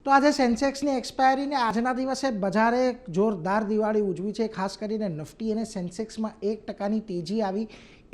તો આજે સેન્સેક્સની એક્સપાયરીને આજના દિવસે બજારે જોરદાર દિવાળી ઉજવી છે। ખાસ કરીને નિફ્ટી અને સેન્સેક્સમાં 1% તેજી આવી।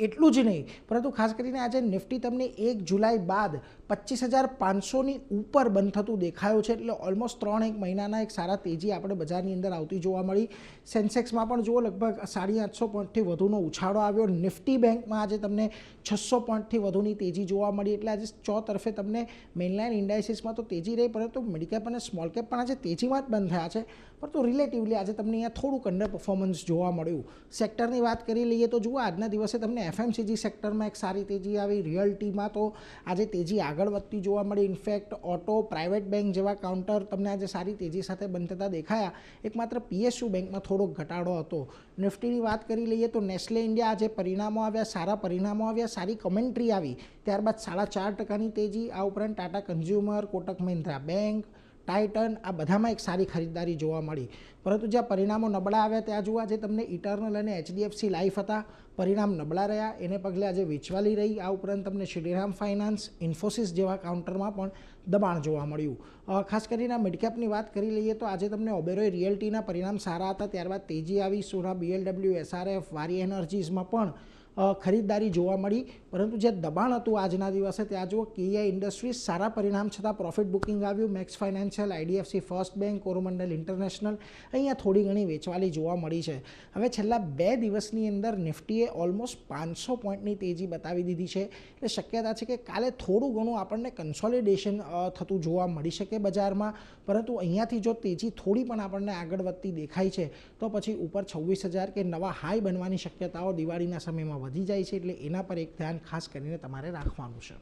એટલું જ નહીં, પરંતુ ખાસ કરીને આજે નિફ્ટી તમને 1 જુલાઈ બાદ 25,500ની ઉપર બંધ થતું દેખાયું છે। એટલે ઓલમોસ્ટ 3 મહિનાના એક સારા તેજી આપણે બજારની અંદર આવતી જોવા મળી। સેન્સેક્સમાં પણ જુઓ લગભગ 850 પોઈન્ટથી વધુનો ઉછાળો આવ્યો। નિફ્ટી બેંકમાં આજે તમને 600 પોઈન્ટથી વધુની તેજી જોવા મળી। એટલે આજે ચોતરફે તમને મેઇનલાઇન ઇન્ડાઇસીસમાં તો તેજી રહી, પરંતુ મિડ કેપ અને સ્મોલ કેપ પણ આજે તેજીમાં જ બંધ થયા છે। પરંતુ રિલેટિવલી આજે તમને અહીંયા થોડુંક અંડર પરફોર્મન્સ જોવા મળ્યું। સેક્ટરની વાત કરી લઈએ તો જુઓ આજના દિવસે તમને એફએમસીજી સેક્ટરમાં એક સારી તેજી આવી। રિયલ્ટીમાં તો આજે તેજી આગળ વધતી જોવા મળી। ઇનફેક્ટ ઓટો, પ્રાઇવેટ બેંક જેવા કાઉન્ટર તમને આજે સારી તેજી સાથે બંધ થતા દેખાયા। એકમાત્ર પીએસયુ બેંકમાં થોડોક ઘટાડો હતો। નિફ્ટીની વાત કરી લઈએ તો નેસ્લે ઇન્ડિયા આજે પરિણામો આવ્યા, સારા પરિણામો આવ્યા, સારી કમેન્ટ્રી આવી, ત્યારબાદ 4.5%ની તેજી। આ ઉપરાંત Tata consumer, Kotak Mahindra bank, Titan આ બધામાં એક સારી ખરીદદારી જોવા મળી। પરંતુ જ્યાં પરિણામો નબળા આવ્યા ત્યાં જુઓ આજે તમને ઇટર્નલ અને એચડીએફસી લાઈફ હતા, પરિણામ નબળા રહ્યા, એને પગલે આજે વેચવાલી રહી। આ ઉપરાંત તમને શ્રીરામ ફાઇનાન્સ, ઇન્ફોસિસ જેવા કાઉન્ટરમાં પણ દબાણ જોવા મળ્યું। ખાસ કરીને મિડકેપની વાત કરી લઈએ તો આજે તમને ઓબેરોય રિયલ્ટીના પરિણામ સારા હતા, ત્યારબાદ તેજી આવી। સોના, બીએલડબ્લ્યુ, એસઆરએફ, વારી એનર્જીઝમાં પણ ખરીદદારી જોવા મળી। પરંતુ જે દબાણ હતું આજના દિવસે ત્યાં જુઓ કેઆઈ ઇન્ડસ્ટ્રીઝ સારા પરિણામ છતાં પ્રોફિટ બુકિંગ આવ્યું। Max Financial, IDFC First Bank, Coromandel International અહીંયા થોડી ઘણી વેચવાલી જોવા મળી છે। હવે છેલ્લા 2 દિવસની અંદર નિફ્ટીએ ઓલમોસ્ટ 500 પોઈન્ટની તેજી બતાવી દીધી છે। એટલે શક્યતા છે કે કાલે થોડું ઘણું આપણને કન્સોલિડેશન થતું જોવા મળી શકે બજારમાં। પરંતુ અહીંયાથી જો તેજી થોડી પણ આપણને આગળ વધતી દેખાય છે તો પછી ઉપર 26,000 કે નવા હાઈ બનવાની શક્યતાઓ દિવાળીના સમયમાં વધી જાય છે। એટલે એના પર એક ધ્યાન ખાસ કરીને તમારે રાખવાનું છે।